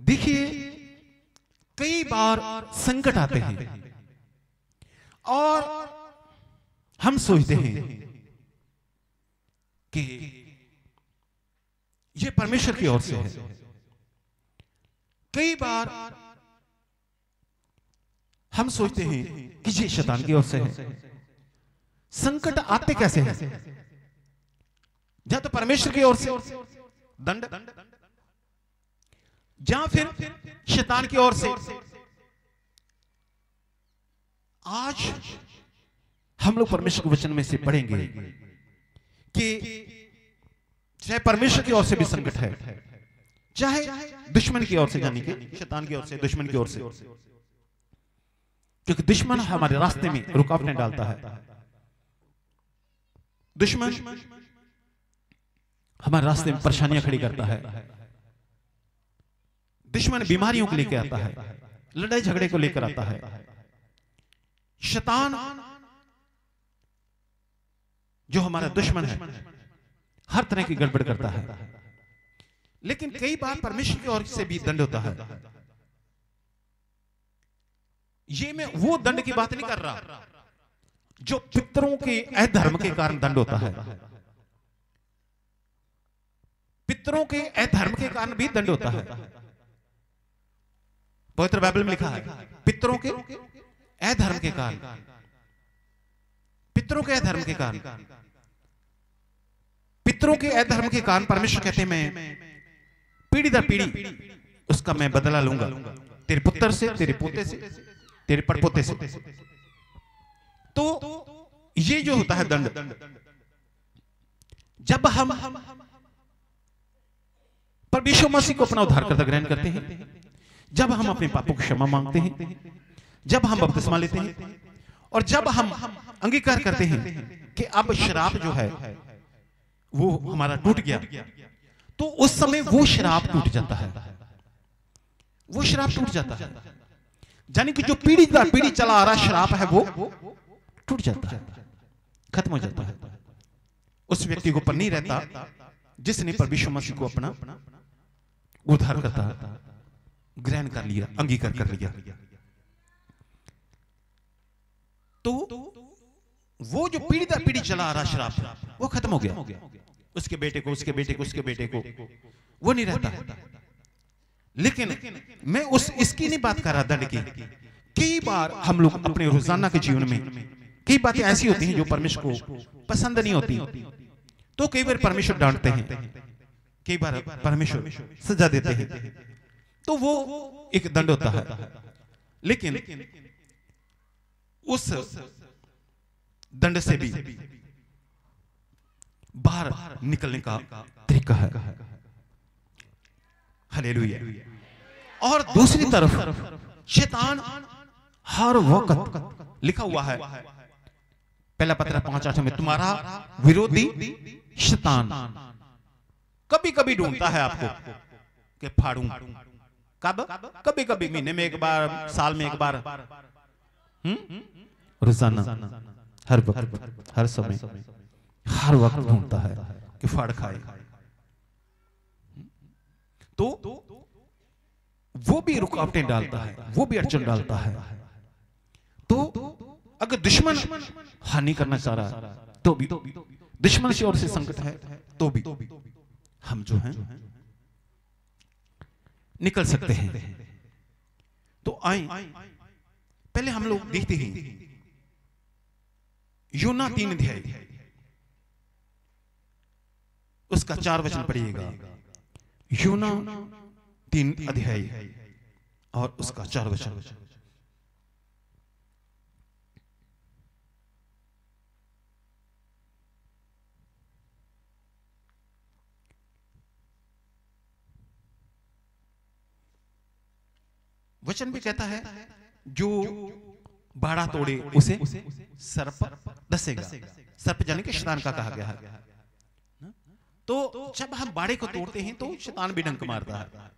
देखिए, कई बार संकट आते हैं और हम सोचते हैं कि ये परमेश्वर की ओर से है। कई बार हम सोचते हैं कि ये शैतान की ओर से है। संकट आते कैसे हैं? या तो परमेश्वर की ओर से दंड, या फिर शैतान की ओर से। आज हम लोग परमेश्वर के वचन में से पढ़ेंगे कि चाहे परमेश्वर की ओर से भी संकट है, चाहे दुश्मन की ओर से, यानी कि शैतान की ओर से, दुश्मन की ओर से, क्योंकि दुश्मन हमारे रास्ते में रुकावटें डालता है। दुश्मन हमारे रास्ते में परेशानियां खड़ी करता है। दुश्मन बीमारियों को लेकर आता है, लड़ाई झगड़े को लेकर आता है। शैतान जो हमारा दुश्मन है, हर तरह की गड़बड़ करता है। लेकिन कई बार परमेश्वर की ओर से भी दंड होता है। ये मैं वो दंड की बात नहीं कर रहा जो पितरों के अधर्म के कारण दंड होता है। पितरों के अधर्म के कारण भी दंड होता है। पवित्र बाइबल में लिखा है पितरों के अधर्म के कारण, पितरों के अधर्म के कारण, पितरों के अधर्म के कारण परमेश्वर कहते हैं मैं पीढ़ी दर पीढ़ी उसका मैं बदला लूंगा, तेरे पुत्र से, तेरे पोते से, तेरे परपोते से। तो ये जो होता है दंड, जब हम परमेश्वर मसीह को अपना उद्धारकर्ता ग्रहण करते हैं, जब हम अपने पापों की क्षमा मांगते हैं, जब हम बपतिस्मा लेते हैं और जब हम अंगीकार करते हैं कि अब श्राप जो है वो हमारा टूट गया, तो उस समय वो श्राप टूट जाता है। वो श्राप टूट जाता है, यानी कि जो पीढ़ी दर पीढ़ी चला आ रहा श्राप है वो टूट जाता है, खत्म हो जाता है। उस व्यक्ति को पर नहीं रहता जिसने परमेश्वर मसीह को अपना उद्धारकर्ता ग्रहण कर लिया, अंगीकार कर लिया। तो वो जो पीढ़ी दर पीढ़ी चला आ रहा श्राप वो खत्म हो गया। उसके बेटे को, उसके बेटे को, उसके बेटे को वो नहीं रहता। लेकिन मैं इसकी नहीं बात कर रहा दंड की। कई बार हम लोग अपने रोजाना के जीवन में कई बातें ऐसी होती हैं जो परमेश्वर को पसंद नहीं होती, तो कई बार परमेश्वर डांटते हैं, कई बार परमेश्वर सजा देते हैं, तो वो एक दंड होता है। लेकिन उस दंड से भी बाहर निकलने का तरीका है। हालेलुया। और दूसरी तरफ शैतान हर वक्त, लिखा हुआ है पहला पत्र 5:8 में, तुम्हारा विरोधी शैतान कभी कभी ढूंढता है आपको कि फाड़ूं। कब? कभी कभी, महीने में एक बार, साल में एक बार, रोजाना, हर वक्त, हर समय, हर वक्त ढूंढता है कि फाड़ खाए। तो वो भी रुकावटें डालता है, वो भी अड़चन डालता है। तो अगर दुश्मन हानि करना चाह रहा है तो भी, दुश्मन की ओर से संकट है तो भी हम जो हैं निकल सकते हैं। तो आए पहले हम लोग देखते हैं योना 3 अध्याय, उसका 4 वचन पढ़िएगा। योना 3 अध्याय और उसका 4 वचन। वचन भी कहता है जो बाड़ा तोड़े उसे सर्प डसेगा। सर्प जाने के शैतान का कहा गया है। तो जब हम बाड़े को तोड़ते हैं तो शैतान भी डंक मारता है,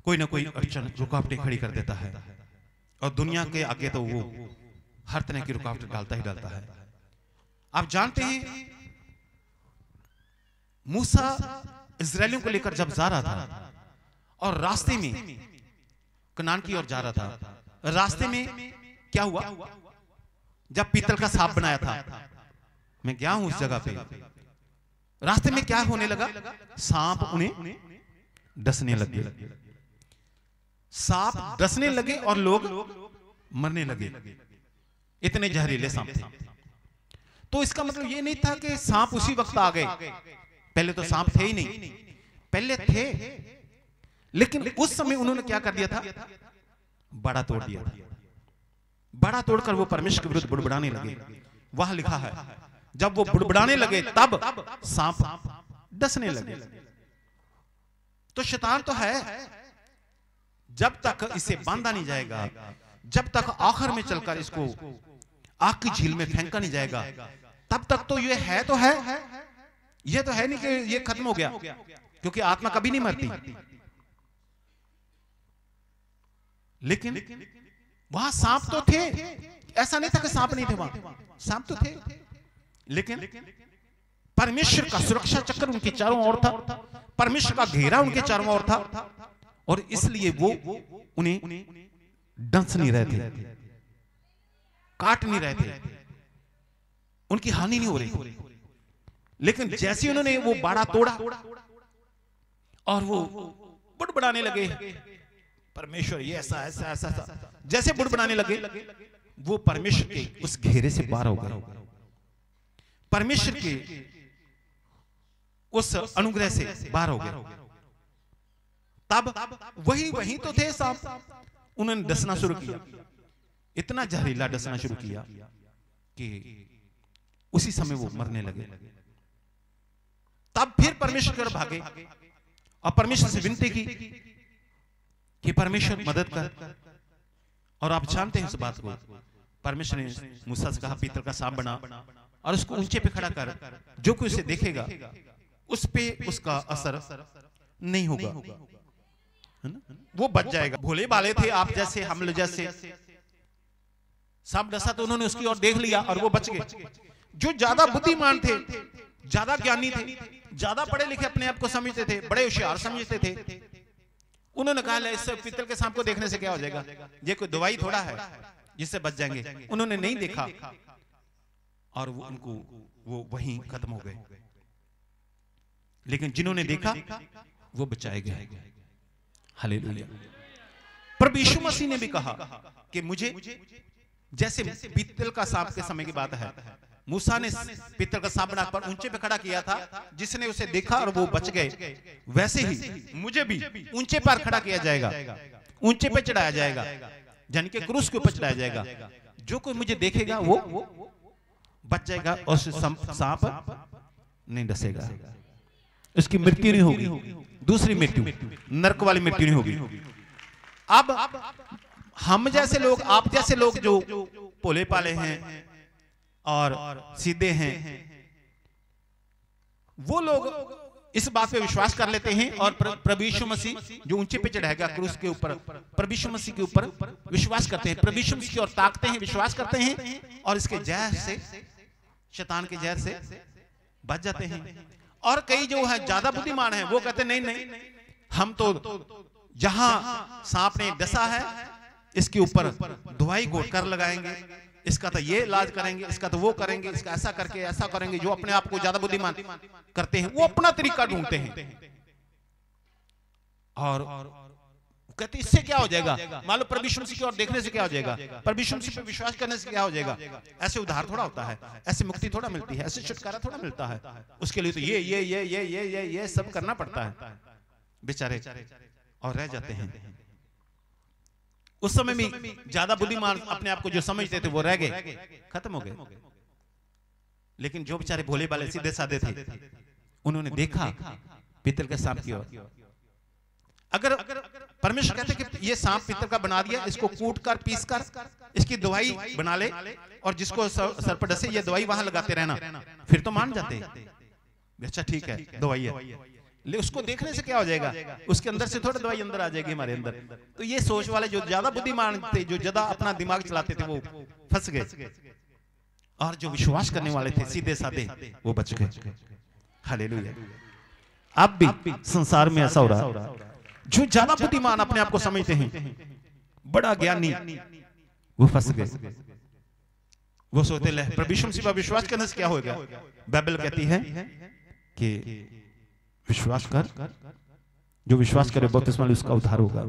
कोई ना कोई अड़चन, रुकावटें खड़ी कर देता है। और दुनिया के आगे तो वो हर तरह की रुकावट डालता ही डालता है। आप जानते हैं मूसा इजरायलियों को लेकर जब जा रहा था और रास्ते में कनान की ओर जा रहा था। रास्ते में क्या हुआ, जब पीतल का सांप बनाया था, मैं गया हूं उस जगह पे, रास्ते में क्या होने लगा, सांप उन्हें डसने लगे, सांप डसने लगे और लोग मरने लगे, इतने जहरीले सांप थे। तो इसका मतलब ये नहीं था कि सांप उसी वक्त आ गए, पहले तो सांप थे ही नहीं, पहले थे, लेकिन उस समय उन्होंने क्या कर दिया था, बड़ा तोड़ दिया था। बड़ा तोड़कर वो परमेश्वर के विरुद्ध बुड़बुड़ाने लगे। वह लिखा है जब वो बुड़बुड़ाने लगे तब सांप डसने लगे। तो शैतान तो है, जब तक इसे बांधा नहीं जाएगा, जब तक आखिर में चलकर इसको आग की झील में फेंका नहीं जाएगा, तब तक तो ये है, तो है, ये तो है नहीं कि ये खत्म हो गया, क्योंकि आत्मा कभी नहीं मरती। लेकिन वहां सांप तो थे, ऐसा नहीं था कि सांप नहीं थे, वहां सांप तो थे, लेकिन परमेश्वर का सुरक्षा चक्र उनके चारों ओर था, परमेश्वर का घेरा उनके चारों ओर था, और इसलिए वो उन्हें डंस नहीं रहे थे, काट नहीं रहे थे, उनकी हानि नहीं हो रही। लेकिन जैसे उन्होंने वो बाड़ा तोड़ा और वो बुड़बुड़ाने लगे, परमेश्वर ये ऐसा ऐसा ऐसा, जैसे बुड़बुड़ाने लगे वो परमेश्वर के उस घेरे से बाहर हो गए, परमेश्वर के उस अनुग्रह से बाहर हो गए। तब वही तो थे सांप, उन्होंने डसना शुरू किया, इतना जहरीला डसना शुरू किया कि उसी समय वो मरने लगे। तब फिर परमेश्वर की ओर भागे और परमेश्वर से विनती की कि परमेश्वर मदद कर। और आप जानते हैं इस बात को, परमेश्वर ने मूसा से कहा पीतल का सांप बना और उसको ऊंचे पे खड़ा कर, जो कोई उसे देखेगा उस पे उसका असर नहीं होगा, है ना, वो बच जाएगा। भोले भाले थे आप जैसे, हम लोग जैसे, सांप डसा तो उन्होंने उसकी ओर देख लिया और वो बच गए। जो ज्यादा बुद्धिमान थे, ज्यादा ज्ञानी थे, ज्यादा पढ़े लिखे अपने आप को समझते थे, बड़े होशियार समझते थे, उन्होंने कहा इससे पीतल के सांप को देखने से क्या हो जाएगा, ये कोई दवाई थोड़ा है जिससे बच जाएंगे। उन्होंने नहीं देखा और वो उनको वो वहीं खत्म हो गए। लेकिन जिन्होंने देखा वो बचाए गए। हालेलुया। प्रभु यीशु मसीह ने भी कहा कि मुझे, जैसे पीतल का सांप के समय की बात है, मूसा ने पीतल का सांप बनाकर ऊंचे पे खड़ा किया था, जिसने उसे देखा और वो बच गए, वैसे ही मुझे भी ऊंचे पर खड़ा किया जाएगा, ऊंचे पे चढ़ाया जाएगा, यानी कि क्रूस के ऊपर चढ़ाया जाएगा। जो कोई मुझे देखेगा वो बच जाएगा और सांप नहीं डसेगा, उसकी मृत्यु नहीं होगी, दूसरी मृत्यु, नरक वाली मृत्यु नहीं होगी। अब हम जैसे लोग, आप जैसे लोग जो भोले पाले हैं और सीधे हैं, वो लोग इस बात पे विश्वास कर लेते हैं और प्रभु यीशु मसीह जो ऊंचे पे चढ़ाएगा क्रूस के ऊपर, प्रभु यीशु मसीह के ऊपर विश्वास करते हैं, प्रभु यीशु मसीह की ओर ताकते हैं, विश्वास करते हैं और इसके जहर से, शैतान के जहर से बच जाते हैं। और कई जो है ज्यादा बुद्धिमान है, वो कहते नहीं नहीं, हम तो जहां सांप ने डसा है इसके ऊपर दवाई घोट कर लगाएंगे, इसका तो ये इलाज करेंगे, इसका तो वो करेंगे, इसका ऐसा करके ऐसा करेंगे। जो अपने आप को ज्यादा बुद्धिमान करते हैं वो अपना तरीका ढूंढते हैं और कहते इससे क्या हो जाएगा, मान लो प्रभु यीशु मसीह की ओर देखने से क्या हो जाएगा, प्रभु यीशु मसीह पे विश्वास करने से क्या हो जाएगा। ऐसे उद्धार थोड़ा होता है, ऐसे मुक्ति थोड़ा मिलती है, ऐसे छुटकारा थोड़ा मिलता है। उसके लिए तो ये सब करना पड़ता है, बेचारे और रह जाते हैं। उस समय में ज्यादा बुद्धिमान अपने आप को जो समझते थे वो रह गए, खत्म हो गए। लेकिन जो बेचारे भोले वाले सीधे साधे थे, उन्होंने देखा पीतल के सांप की ओर। अगर परमेश्वर कहते कि ये सांप पीतल का बना दिया, इसको कूट कर पीस कर इसकी दवाई बना ले और जिसको सर पर डसे ये दवाई वहां लगाते रहना, फिर तो मान जाते। अच्छा ठीक है, दवाई है, ले उसको देखने से क्या हो जाएगा, उसके अंदर से थोड़ा दवाई अंदर आ जाएगी हमारे अंदर। तो ये सोच वाले जो ज्यादा बुद्धिमान थे, जो ज्यादा अपना दिमाग चलाते थे, वो फंस गए और जो विश्वास करने वाले थे सीधे साधे वो बच गए। हालेलुया। अब भी संसार में ऐसा हो रहा है, जो ज्यादा बुद्धिमान अपने आप को समझते हैं, बड़ा ज्ञानी, वो फंस गए। वो सोचते ले प्रभु यीशु मसीह पर विश्वास करने से क्या होगा। बाइबल कहती है कि विश्वास कर, जो विश्वास करे बपतिस्मा ले उसका उद्धार होगा।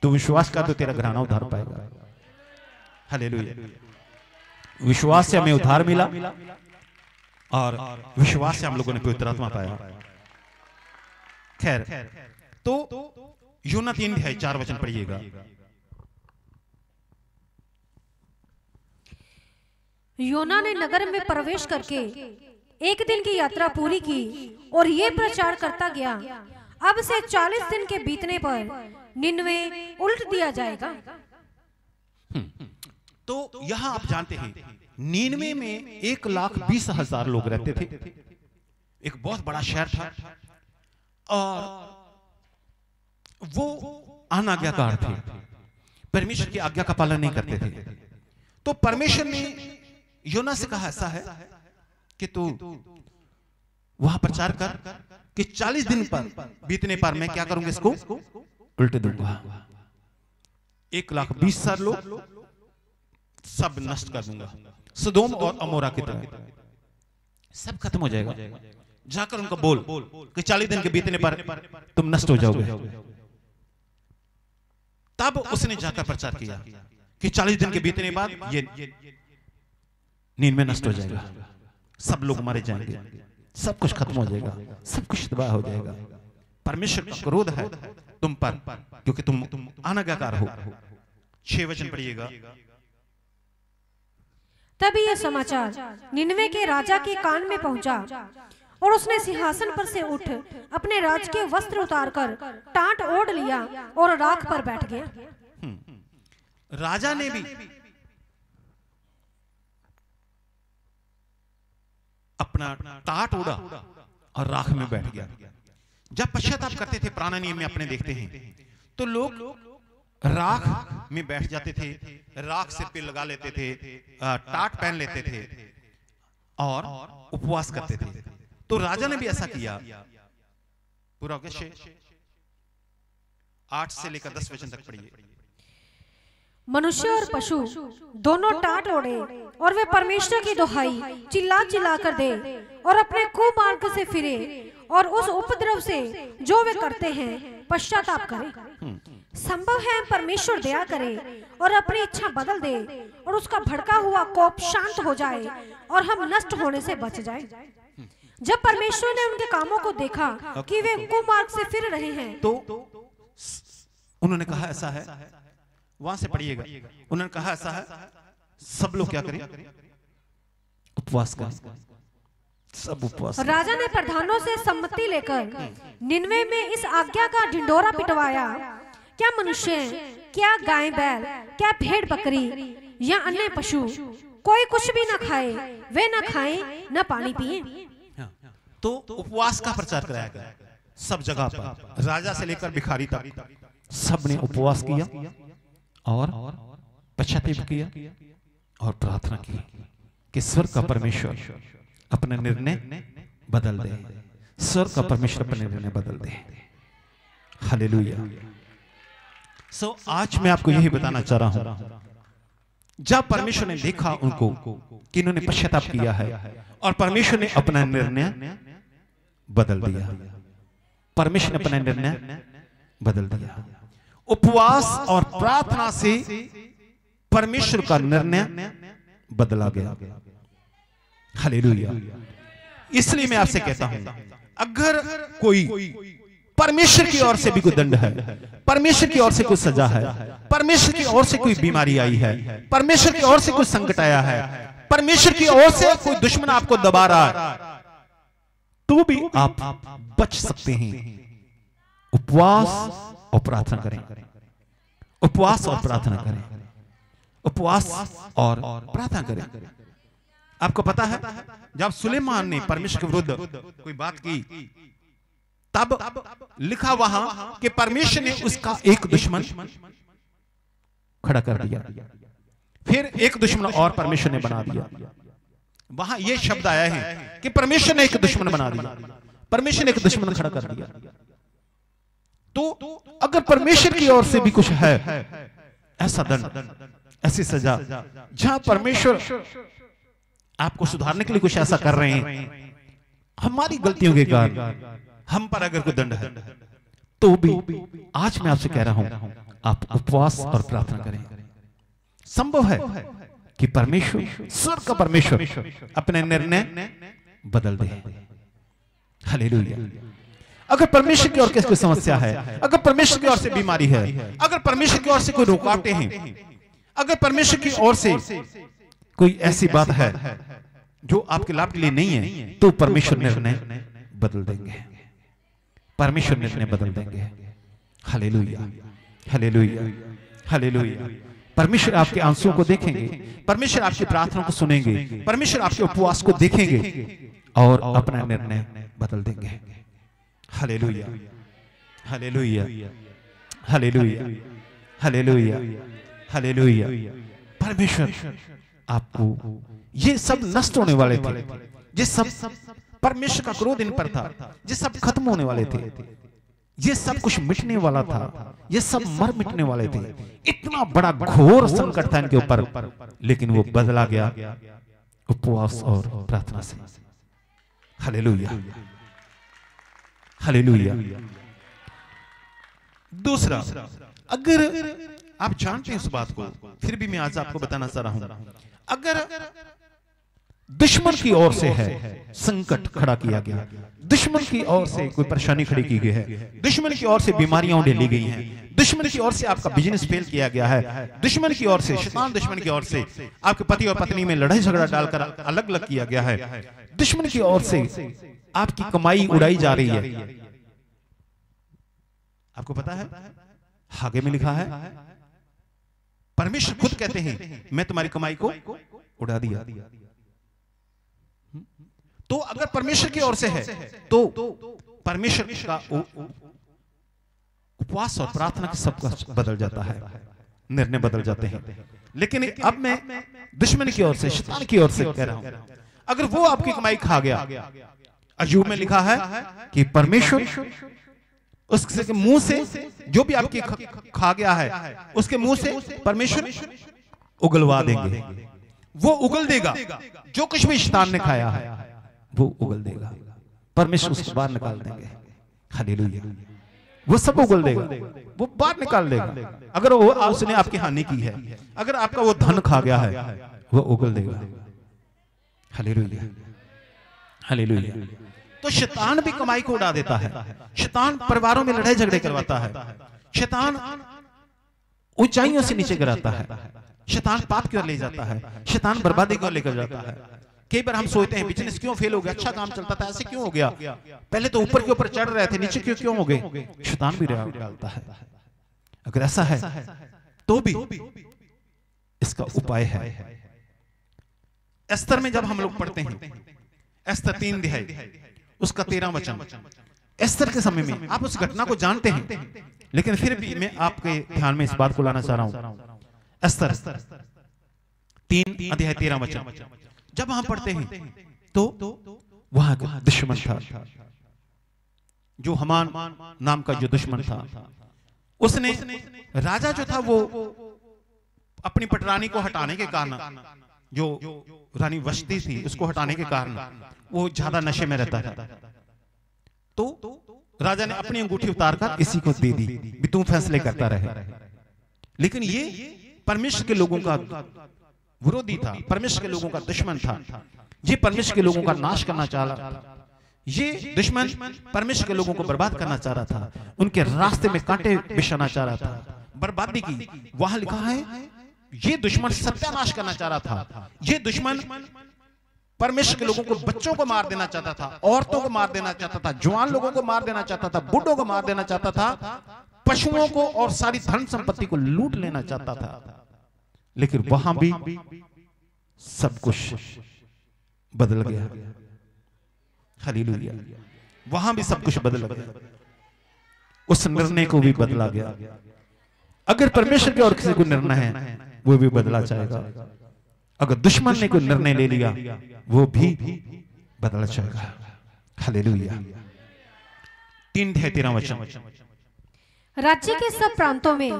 तो विश्वास कर तो तेरा घराना उद्धार पाएगा। हालेलुया। विश्वास से हमें उद्धार मिला और विश्वास से हम लोगों ने पवित्र आत्मा पाया। खैर, तो यूहन्ना 3:4 पढ़िएगा। योना ने नगर में प्रवेश करके एक दिन की यात्रा पूरी की और ये प्रचार करता गया, अब से 40 दिन के बीतने पर निनवे उल्ट दिया जाएगा। तो यहां आप जानते हैं निनवे में 1,20,000 लोग रहते थे। एक बहुत बड़ा शहर था और वो अनाज्ञाकार थे, परमेश्वर की आज्ञा का पालन नहीं करते थे। तो परमेश्वर ने योना से कहा ऐसा है कि तू वहां प्रचार कर कि 40 दिन पर बीतने पर मैं क्या करूंगा, इसको उल्टे दूंगा। 1,20,000 लोग सब नष्ट कर दूंगा, सदोम और अमोरा की तरह सब खत्म हो जाएगा। जाकर उनको बोल कि 40 दिन के बीतने पर तुम नष्ट हो जाओगे। तब उसने जाकर प्रचार किया कि 40 दिन के बीतने बाद ये नींद में नष्ट हो जाएगा, सब लोग मारे जाएंगे, सब कुछ खत्म हो जाएगा, सब कुछ तबाह हो जाएगा। परमेश्वर का क्रोध है तुम पर क्योंकि तुम अनाज्ञाकार हो। 6 वचन पढ़िएगा। तब यह समाचार निनवे के राजा के कान में पहुंचा और उसने सिंहासन पर से उठ अपने राज के वस्त्र उतारकर टाट ओढ़ लिया और राख पर बैठ गया। राजा ने भी अपना टाट ओढ़ा और राख में बैठ गया। जब पश्चाताप करते थे पुराने नियम में अपने देखते हैं तो लोग राख में बैठ जाते थे, राख सिर पे लगा लेते थे, टाट पहन लेते थे और उपवास करते थे। तो राजा ने भी ऐसा किया। पूरा 8 से लेकर 10 वचन तक पढ़िए। मनुष्य और पशु दोनों टाट ओढ़े और वे परमेश्वर की दुहाई चिल्ला चिल्ला कर दे और अपने कुमार्ग से फिरे और उस उपद्रव से जो वे करते हैं पश्चाताप करें। संभव है परमेश्वर दया करे और अपनी इच्छा बदल दे और उसका भड़का हुआ कोप शांत हो जाए और हम नष्ट होने से बच जाए। जब परमेश्वर ने उनके कामों को देखा कि वे कुमार्ग से फिर रहे हैं तो उन्होंने कहा ऐसा है, वहां से पढ़िएगा। उन्होंने कहा ऐसा है, सब लोग क्या करें, उपवास करें, सब उपवास। राजा ने प्रधानों से सम्मति लेकर निनवे में इस आज्ञा का ढिंडोरा पिटवाया, क्या मनुष्य, क्या गाय बैल, क्या भेड़ बकरी या अन्य पशु कोई कुछ भी न खाए, वे न खाएं न पानी पिए। तो उपवास का प्रचार कराया गया सब जगह पर, राजा से लेकर भिखारी तक सबने उपवास किया और पश्चाताप किया और प्रार्थना की कि स्वर्ग का परमेश्वर अपना निर्णय बदल दे, स्वर्ग का परमेश्वर अपना निर्णय बदल दे। हालेलुया। आज मैं आपको यही बताना चाह रहा हूं, जब परमेश्वर ने देखा उनको कि इन्होंने पश्चाताप किया है और परमेश्वर ने अपना निर्णय बदल दिया, परमेश्वर ने अपना निर्णय बदल दिया। उपवास और प्रार्थना से परमेश्वर का निर्णय बदला गया। हालेलुया। इसलिए मैं आपसे कहता हूं, अगर कोई परमेश्वर की ओर से भी कोई दंड है, परमेश्वर की ओर से कोई सजा है, परमेश्वर की ओर से कोई बीमारी आई है, परमेश्वर की ओर से कोई संकट आया है, परमेश्वर की ओर से कोई दुश्मन आपको दबा रहा है, तो भी आप बच सकते हैं। उपवास और प्रार्थना करें, उपवास और प्रार्थना करें, उपवास और प्रार्थना करें। आपको पता है जब सुलेमान ने परमेश्वर के विरुद्ध कोई बात की, तब लिखा वहां कि परमेश्वर ने उसका एक दुश्मन खड़ा कर दिया, फिर एक दुश्मन और परमेश्वर ने बना दिया। वहां यह शब्द आया है कि परमेश्वर ने एक दुश्मन बना दिया, परमेश्वर ने एक दुश्मन खड़ा कर दिया। तो अगर परमेश्वर की ओर से भी कुछ है, ऐसा दंड, ऐसी सजा, जहां परमेश्वर आपको सुधारने के लिए कुछ ऐसा कर रहे हैं, हमारी गलतियों के कारण हम पर अगर कोई दंड है, तो भी आज मैं आपसे कह रहा हूं, आप उपवास और प्रार्थना करें। संभव है कि परमेश्वर, स्वर्ग का परमेश्वर अपने निर्णय बदल दे। हालेलुया। अगर परमेश्वर की ओर से कोई समस्या है, अगर परमेश्वर की ओर से बीमारी है, अगर परमेश्वर की ओर से कोई रुकावटें हैं, अगर परमेश्वर की ओर से कोई ऐसी बात है जो आपके लाभ के लिए नहीं है, तो परमेश्वर निर्णय बदल देंगे, परमेश्वर निर्णय बदल देंगे। Hallelujah, hallelujah, hallelujah. परमेश्वर आपके आंसुओं को देखेंगे, परमेश्वर आपकी प्रार्थना को सुनेंगे, परमेश्वर आपके उपवास को देखेंगे और अपना निर्णय बदल देंगे। Hallelujah, hallelujah, hallelujah, hallelujah, hallelujah. परमेश्वर आपको, ये सब नष्ट होने वाले थे, ये सब परमेश्वर का क्रोध इन पर था, ये सब खत्म होने वाले थे, ये सब कुछ मिटने वाला था, ये सब मर मिटने वाले थे। इतना बड़ा घोर संकट था इनके ऊपर, लेकिन वो बदला गया उपवास और प्रार्थना से। Hallelujah, hallelujah. दूसरा, अगर आप जानते हैं इस बात को, फिर भी मैं आज आपको बताना चाह रहा हूं, अगर दुश्मन की ओर से है संकट खड़ा किया गया, दुश्मन की ओर से कोई परेशानी खड़ी की गई है, दुश्मन की ओर से बीमारियां ढेली गई हैं, दुश्मन की ओर से आपका बिजनेस फेल किया गया है, दुश्मन की ओर से, शैतान दुश्मन की ओर से आपके पति और पत्नी में लड़ाई झगड़ा डालकर अलग अलग किया गया है, दुश्मन की ओर से आपकी कमाई उड़ाई जा रही है। आपको पता है हागे में लिखा है, परमेश्वर खुद कहते हैं मैं तुम्हारी कमाई को उड़ा दिया। तो अगर परमेश्वर की ओर से है तो परमेश्वर का उपवास और प्रार्थना का सब कुछ बदल जाता है, निर्णय बदल जाते हैं। लेकिन अब मैं दुश्मन की ओर से, शैतान की ओर से कह रहा हूं, अगर वो आपकी कमाई खा गया, अय्यूब में लिखा है कि परमेश्वर उसके मुंह से जो भी आपकी खा गया है, उसके मुंह से परमेश्वर उगलवा देंगे, वो उगल देगा, जो कुछ भी शैतान ने खाया है वो उगल देगा, परमेश्वर उसको बाहर निकाल देंगे। हालेलुया, वो सब उगल देगा, वो बाहर निकाल देगा। अगर वो उसने आपकी हानि की है, अगर आपका वो धन खा गया है, वो उगल देगा। Hallelujah, hallelujah. तो शैतान भी कमाई को उड़ा देता है, शैतान परिवारों में लड़ाई झगड़े करवाता है, शैतान ऊंचाइयों से नीचे गिराता है, शैतान पाप की ओर ले जाता है, शैतान बर्बादी की ओर लेकर जाता है। कई बार हम सोचते हैं बिजनेस क्यों फेल हो गया, अच्छा काम चलता था, ऐसे क्यों हो गया, पहले तो ऊपर के ऊपर चढ़ रहे थे, नीचे क्यों हो गए। शैतान भी डालता है। अगर ऐसा है तो भी इसका उपाय है। एस्तर में जब हम लोग पढ़ते हैं, एस्तर 3 अध्याय उसका 13 वचन, एस्तर के समय में आप उस घटना को जानते हैं, लेकिन फिर भी मैं आपके ध्यान में इस बात को लाना चाह रहा हूं। एस्तर 3 अध्याय 13 वचन जब हम पढ़ते हैं तो वहां का दुश्मन था, जो हमान नाम का जो दुश्मन था, उसने राजा जो था वो अपनी पटरानी को हटाने के कारण, जो रानी वस्ती थी उसको हटाने के कारण वो ज्यादा नशे में रहता था। तो राजा ने अपनी अंगूठी उतारकर इसी को दे दी, भी तू फैसले करता रहे। लेकिन ये परमेश्वर के लोगों का विरोधी था, परमेश्वर के लोगों का दुश्मन था, ये परमेश्वर के लोगों का नाश करना चाह रहा था, ये दुश्मन परमेश्वर के लोगों को बर्बाद करना चाह रहा था, उनके रास्ते में कांटे बिछाना चाह रहा था, बर्बादी की। वहां लिखा है ये दुश्मन सत्यानाश करना चाह रहा था, ये दुश्मन परमेश्वर के लोगों को, बच्चों को मार देना चाहता था, औरतों को मार देना चाहता था, जवान लोगों को मार देना चाहता था, बूढ़ों को मार देना चाहता था, पशुओं को और सारी धन संपत्ति को लूट लेना चाहता था। लेकिन वहां भी सब कुछ बदल गया। हालेलुया, वहां भी सब कुछ बदल गया, उस निर्णय को भी बदला गया। अगर परमेश्वर के और किसी को निर्णय है वो भी बदला जाएगा, अगर दुश्मन ने कोई निर्णय ले लिया वो भी बदला जाएगा। हालेलुया। 3 अध्याय 13 वचन, राज्य के सब प्रांतों में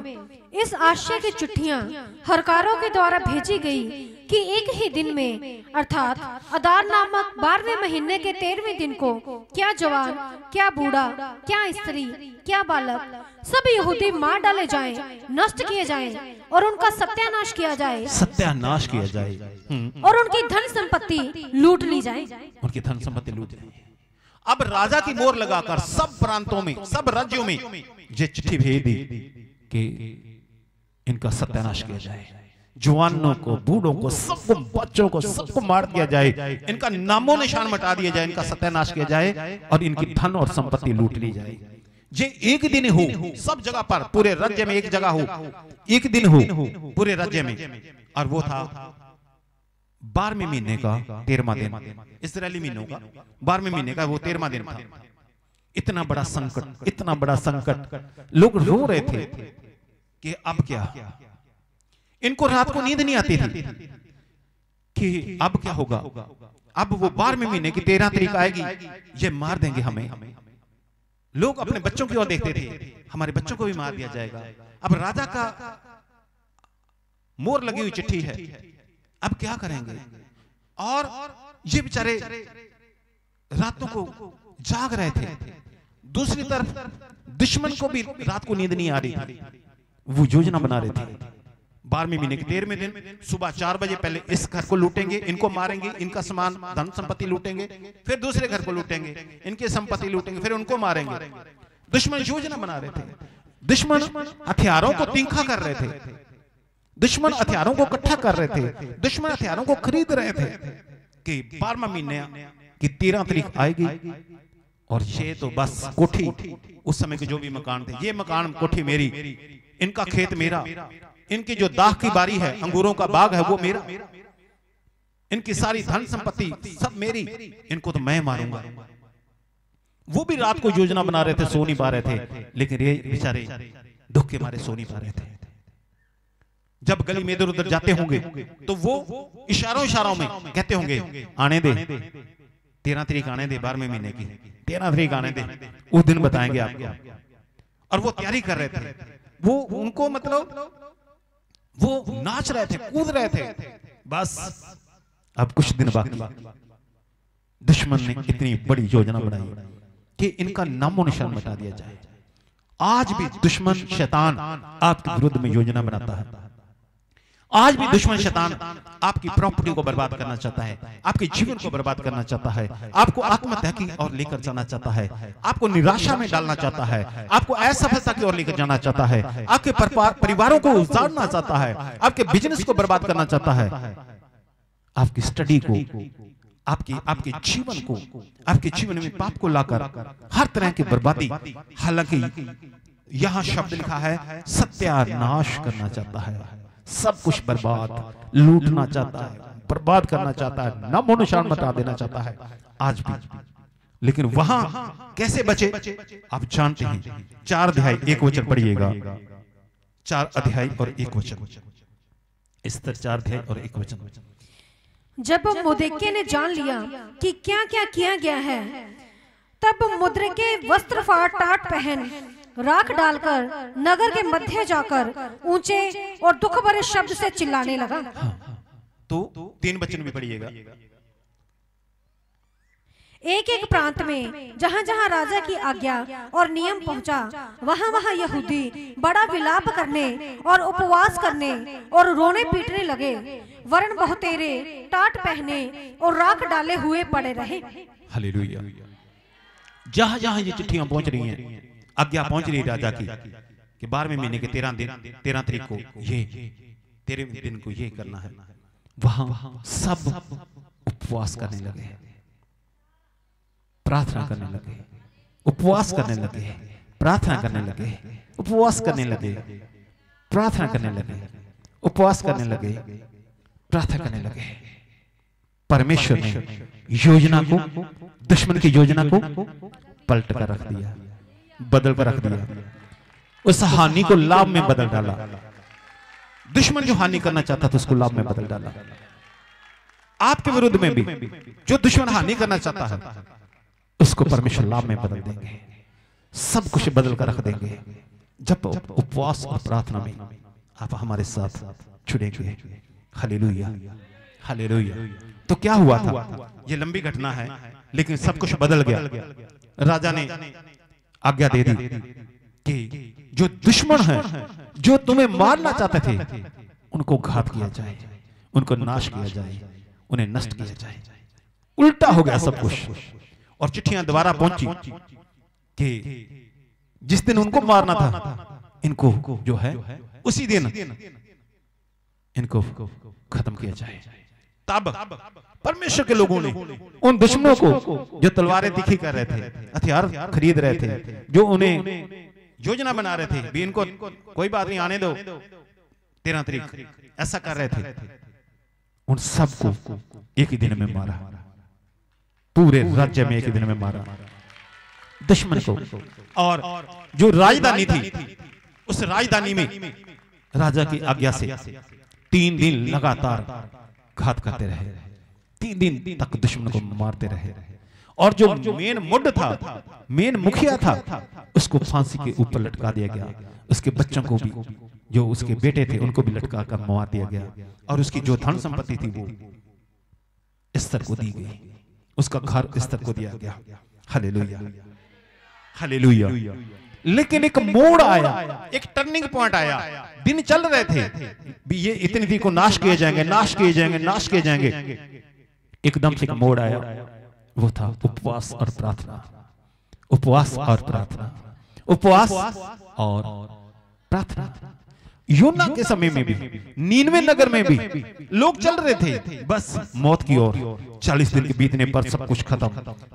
इस आशय की चिट्ठियां हरकारों के द्वारा भेजी गई कि एक ही दिन में अर्थात अदार नामक 12वें महीने के 13वें दिन को क्या जवान, क्या बूढ़ा, क्या स्त्री, क्या बालक सब यहूदी मार डाले जाएं, नष्ट किए जाएं और उनका सत्यानाश किया जाए। सत्यानाश किया जाए और उनकी धन संपत्ति लूट ली जाए। उनकी धन संपत्ति लूट ली। अब राजा की मोहर लगाकर सब प्रांतों में, सब राज्यों में ये चिट्ठी भेज दी कि इनका सत्यानाश किया जाए। जवानों को, बूढ़ों को, सबको, बच्चों को, सबको मार दिया जाए। इनका नामो निशान मिटा दिया जाए, इनका सत्यानाश किया जाए और इनकी धन और संपत्ति लूट ली जाए। ये एक दिन हो, सब जगह पर, पूरे राज्य में एक जगह हो, एक दिन हो पूरे राज्य में। और वो था 12वें महीने का 13वां दिन, इस्राएली महीनों का 12वें महीने का वो 13वां दिन था। इतना बड़ा संकट, इतना बड़ा संकट, लोग रो रहे थे कि अब क्या। इनको रात को नींद नहीं आती थी कि अब क्या होगा। अब वो 12वें महीने की 13 तारीख आएगी, ये मार देंगे हमें। लोग अपने बच्चों की ओर देखते थे, हमारे बच्चों को भी मार दिया जाएगा। अब राजा का मोहर लगी हुई चिट्ठी है, अब क्या करेंगे। और ये बेचारे रातों को जाग रहे थे। दूसरी तरफ दुश्मन को भी रात को नींद नहीं आ रही थी, वो योजना बना रहे थे। 12वें महीने के 13वें दिन सुबह 4 बजे पहले इस घर को लूटेंगे, इनको मारेंगे, इनका सामान, धन संपत्ति लूटेंगे, फिर दूसरे घर को लूटेंगे, इनकी संपत्ति लूटेंगे, फिर उनको मारेंगे। दुश्मन योजना बना रहे थे। दुश्मन हथियारों को तीखा कर रहे थे, दुश्मन हथियारों को इकट्ठा कर रहे थे, दुश्मन हथियारों को खरीद रहे थे कि 12वें महीने की 13 तारीख आएगी और ये तो बस कोठी, उस समय के जो भी मकान थे, ये मकान कोठी मेरी, इनका खेत मेरा, इनकी जो दाख की बारी है, अंगूरों का बाग है वो मेरा, इनकी सारी धन संपत्ति सब मेरी, इनको तो मैं मारूंगा। वो भी रात को योजना बना रहे थे, सो नहीं पा रहे थे, लेकिन ये बेचारे दुख के मारे सो नहीं पा रहे थे। जब गली में इधर उधर जाते होंगे तो वो इशारों इशारों में कहते होंगे आने दे, 13 तारीख आने दे, 12वें महीने की 13 तारीख आने दे, उस दिन बताएंगे आपको। और वो तैयारी कर रहे थे, वो उनको मतलब वो नाच रहे थे, कूद रहे थे। बस अब कुछ दिन बाकी, दुश्मन ने इतनी बड़ी योजना बनाई कि इनका नामो निशान मिटा दिया जाए। आज भी दुश्मन शैतान आपके विरुद्ध में योजना बनाता है। आज भी दुश्मन शैतान आपकी प्रॉपर्टी को बर्बाद करना चाहता है, आपके जीवन को बर्बाद करना चाहता है, आपको आत्महत्या की ओर लेकर जाना चाहता है, आपको निराशा में डालना चाहता है, आपको असफलता की ओर लेकर जाना चाहता है, आपके परिवारों को उजाड़ना चाहता है, आपके बिजनेस को बर्बाद करना चाहता है, आपकी स्टडी को, आपके जीवन को, आपके जीवन में पाप को लाकर हर तरह की बर्बादी। हालांकि यहां शब्द लिखा है सत्यानाश करना चाहता है, सब कुछ बर्बाद, लूटना चाहता है, बर्बाद करना चाहता है, नामो निशान मिटा देना चाहता है आज भी। लेकिन वहां कैसे बचे आप जानते हैं। 4 अध्याय 1 वचन पढ़िएगा, 4 अध्याय और 1 वचन, इस तरह 4 अध्याय और 1 वचन। जब मोर्देकै ने जान लिया कि क्या क्या किया गया है, तब मोर्देकै वस्त्र फाड़ टाट पहन राख डालकर नगर के मध्य जाकर ऊंचे और दुख भरे शब्द से चिल्लाने लगा। तो 3 वचन भी पढ़िएगा। एक एक प्रांत में जहां जहां राजा की आज्ञा और नियम पहुंचा, वहां वहां यहूदी बड़ा विलाप करने और उपवास करने और रोने पीटने लगे, वरन बहुतेरे टाट पहने और राख डाले हुए पड़े रहे। हालेलुया। जहां जहां ये चिट्ठियां पहुंच रही हैं, आज्ञा पहुंच रही राजा की कि 12वें महीने के 13 तारीख को ये 13वें दिन को ये करना है, वहां सब उपवास करने लगे, प्रार्थना करने लगे, उपवास करने लगे, प्रार्थना करने लगे, उपवास करने लगे, प्रार्थना करने लगे, उपवास करने लगे, प्रार्थना करने लगे। परमेश्वर ने योजना को, दुश्मन की योजना को पलट कर रख दिया, बदल कर रख दिया, उस हानि को लाभ में बदल डाला। दुश्मन जो हानि करना चाहता था उसको लाभ में बदल डाला। आपके विरुद्ध में भी जो दुश्मन हानि करना चाहता है उसको परमेश्वर लाभ में बदल देंगे, सब कुछ बदल कर रख देंगे। जब उपवास और प्रार्थना में आप हमारे साथ जुड़ेंगे। Hallelujah, hallelujah. तो क्या हुआ था, ये लंबी घटना है, लेकिन सब कुछ बदल गया। राजा ने आज्ञा दे दी कि जो दुश्मन है, जो तुम्हें मारना चाहते थे, उनको घात किया जाए, उनको नाश किया जाए, उन्हें नष्ट किया जाए। उल्टा हो गया सब कुछ। और चिट्ठियां दोबारा पहुंची कि जिस दिन उनको मारना था, इनको जो है उसी दिन इनको खत्म किया जाए। तब परमेश्वर के लोगों ने उन दुश्मनों को, जो तलवारें तीखी कर रहे थे, हथियार खरीद रहे थे, जो उन्हें योजना बना रहे थे, भी इनको कोई बात नहीं, आने दो 13 तारीख, ऐसा कर रहे थे, उन सबको एक ही दिन में मारा। पूरे राज्य में एक ही दिन में मारा दुश्मन को। और जो राजधानी थी, उस राजधानी में राजा की आज्ञा से 3 दिन लगातार घात करते रहे। 3 दिन तक दुश्मन को मारते रहे। और जो मेन मुड था, मेन मुखिया था, उसको फांसी के ऊपर लटका दिया गया। उसके बच्चों को भी, जो उसके बेटे थे, उनको भी लटका कर मार दिया गया। और उसकी जो धन संपत्ति थी वो स्तर को दी गई, उसका घर स्तर को दिया गया। Hallelujah, hallelujah. लेकिन एक मोड़ आया, एक टर्निंग पॉइंट आया। दिन चल रहे थे भी ये इतनी थी को नाश किए जाएंगे, नाश किए जाएंगे, नाश किए जाएंगे। एकदम से एक मोड़ आया, वो था उपवास और प्रार्थना। उपवास और प्रार्थना, उपवास और प्रार्थना। योना के समय में भी, नीनवे नगर में भी लोग चल रहे थे बस मौत की ओर। 40 दिन के बीतने पर सब कुछ खत्म।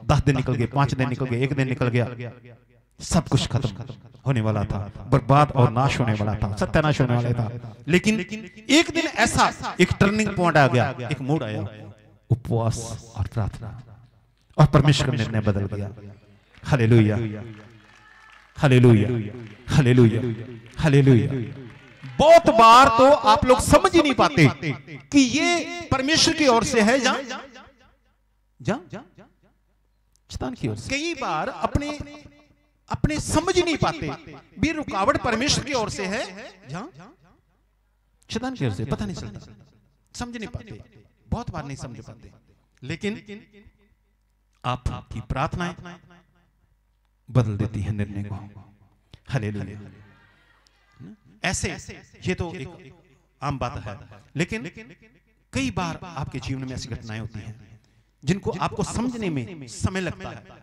10 दिन निकल गए, 5 दिन निकल गए, 1 दिन निकल गया, सब कुछ खत्म होने वाला था, बर्बाद और नाश होने वाला था, सत्यानाश होने वाला था। लेकिन एक दिन ऐसा एक टर्निंग पॉइंट आ गया, एक मोड़ आया, उपवास और प्रार्थना, और परमेश्वर का निर्णय बदल गया। Hallelujah, hallelujah, hallelujah, hallelujah. बहुत बार तो आप लोग समझ ही नहीं पाते कि ये परमेश्वर की ओर से है, शैतान की ओर से। कई बार अपने समझ ही नहीं पाते भी रुकावट परमेश्वर की ओर से है, शैतान की ओर से, पता नहीं चलता, समझ नहीं पाते, बहुत बार नहीं समझ पाते। लेकिन आपकी प्रार्थनाएं बदल देती है निर्णय को। हालेलुया। ऐसे ये तो एक आम बात है, लेकिन कई बार आपके जीवन में ऐसी घटनाएं होती हैं जिनको आपको समझने में समय लगता है।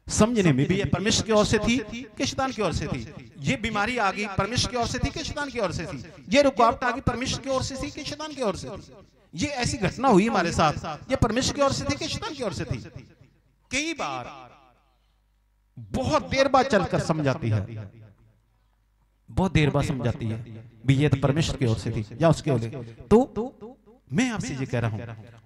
समझने में भी ये परमेश्वर की ओर से थी कि शैतान की ओर से थी, ये बीमारी आ गई परमेश्वर की ओर से थी कि शैतान की ओर से थी, ये रुकावट आ गई परमेश्वर की ओर से थी कि शैतान की ओर से थी, ये ऐसी घटना हुई हमारे साथ, ये परमेश्वर की ओर से थी कि शैतान की ओर से थी। कई बार बहुत देर बाद चलकर समझ आती है, बहुत देर बाद समझ आती है भी ये तो परमेश्वर की ओर से थी या उसके ओर। तो मैं आपसे ये कह रहा हूं,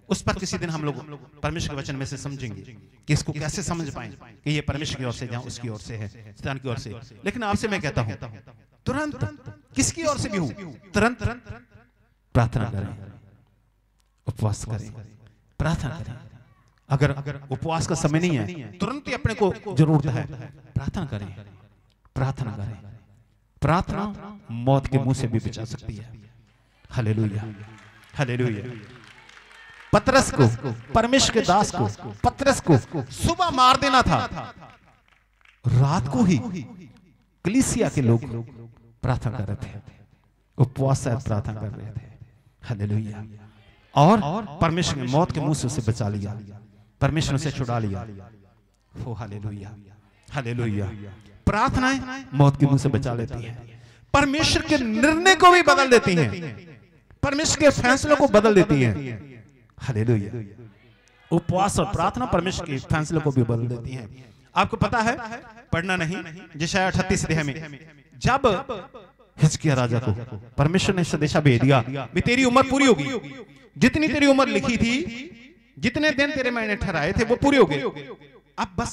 उस पर किसी दिन हम लोग परमेश्वर के वचन में से समझेंगे कि इसको कैसे समझ पाएं कि ये परमेश्वर की ओर से या उसकी ओर से है, शैतान की ओर से। लेकिन आपसे मैं कहता हूं, तुरंत किसकी ओर से भी हूं, तुरंत प्रार्थना करें, उपवास करें, प्रार्थना करें। अगर उपवास का समय नहीं है, तुरंत ही अपने को जरूरत है, प्रार्थना करें, प्रार्थना करें। प्रार्थना मौत के मुंह से भी बचा सकती है। Hallelujah, hallelujah. पतरस को, परमेश्वर के दास को, पतरस को सुबह मार देना था, रात को ही कलीसिया के लोग प्रार्थना कर रहे थे, उपवास से प्रार्थना कर रहे थे। हालेलुया। और परमेश्वर ने मौत के मुंह से उसे बचा लिया, परमेश्वर से छुड़ा लिया। हो हालेलुया, हालेलुया। प्रार्थनाएं मौत के मुंह से बचा लेती हैं, परमेश्वर के निर्णय को भी बदल देती हैं, परमेश्वर के फैसलों को बदल देती हैं। हालेलुया। उपवास और प्रार्थना परमेश्वर के फैसलों को भी बदल देती हैं। आपको पता है, पढ़ना नहीं, यशायाह 38 अध्याय में जब हिजकिय्याह राजा को परमेश्वर ने संदेशा भेज दिया भी तेरी उम्र पूरी होगी, जितनी तेरी उम्र लिखी थी, जितने दिन तेरे मैंने ठहराए थे वो पूरे हो गए, अब बस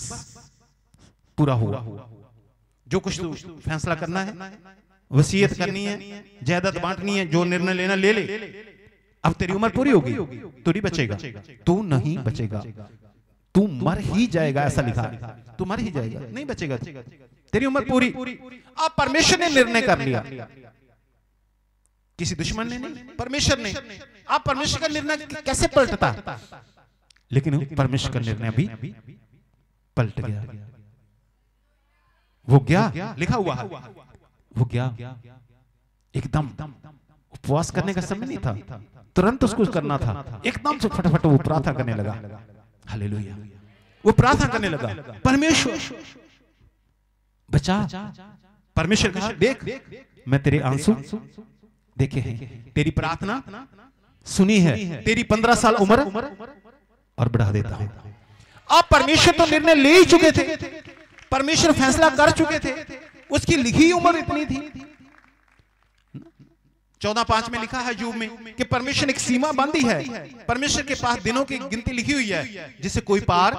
पूरा हुआ। जो कुछ तू फैसला करना है, वसीयत करनी है, जायदाद बांटनी है, जो निर्णय लेना ले ले, अब तेरी उम्र पूरी होगी, तू नहीं बचेगा, तू नहीं बचेगा, तू मर ही जाएगा, ऐसा लिखा, तू मर ही जाएगा, नहीं बचेगा, तेरी उम्र पूरी। अब परमेश्वर ने निर्णय कर लिया, किसी दुश्मन ने नहीं, परमेश्वर ने। आप परमेश्वर का निर्णय कैसे पलटता, लेकिन परमेश्वर का निर्णय भी पलट गया। वो गया, लिखा हुआ है, वो गया, एकदम उपवास करने का समय नहीं था, तुरंत उसको करना था, एकदम से फटाफट वो प्रार्थना करने लगा। हालेलुया, वो प्रार्थना करने लगा, परमेश्वर बचा। परमेश्वर कहा, देख मैं तेरे आंसू देखे हैं, तेरी प्रार्थना सुनी है, तेरी 15 साल उम्र और बढ़ा देता हूं। अब परमेश्वर तो निर्णय ले ही चुके थे, परमेश्वर फैसला कर चुके थे, उसकी लिखी उम्र इतनी थी। 14:5 में लिखा है यूब में कि परमेश्वर ने एक सीमा बांधी है, परमेश्वर के पास दिनों की गिनती लिखी हुई है जिसे कोई पार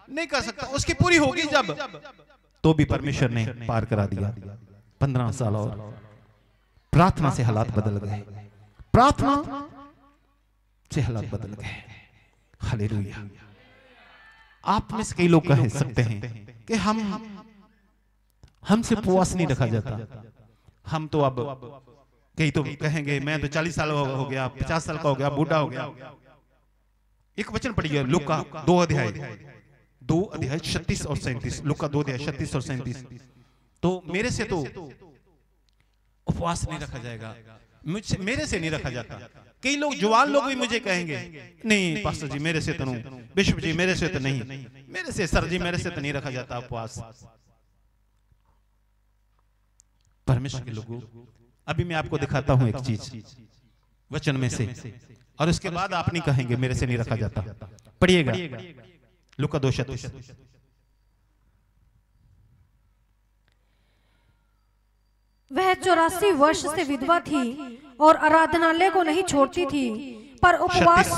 नहीं कर सकता। उसकी पूरी होगी जब, तो भी परमेश्वर ने पार करा दिया। 15 साल और प्रार्थना से हालात बदल गए, प्रार्थना से हालात बदल गए। हालेलुया। आप में से कई लोग कह सकते हैं कि हमसे उपवास नहीं रखा जाता, हम तो अब, कई तो कहेंगे मैं तो 40 साल हो गया, 50 साल का हो गया, बूढ़ा हो गया। एक वचन पढ़िए, लूका 2 अध्याय 36 और 37, लूका 2 अध्याय 36 और 37। तो मेरे से तो उपवास नहीं रखा जाएगा, मुझसे, मेरे से नहीं रखा जाता। कई लोग, जवान लोग भी मुझे कहेंगे, नहीं पास्टर जी मेरे से तो नहीं, बिशप जी मेरे से तो नहीं, मेरे से, सर जी मेरे से तो नहीं रखा जाता उपवास। परमेश्वर के लोगों, अभी मैं आपको दिखाता हूं एक चीज वचन में से, और उसके बाद आप नहीं कहेंगे मेरे से नहीं रखा जाता। पढ़िएगा लूका 2:36। वह 84 वर्ष से विधवा थी और आराधनालय को नहीं छोड़ती थी, पर उपवास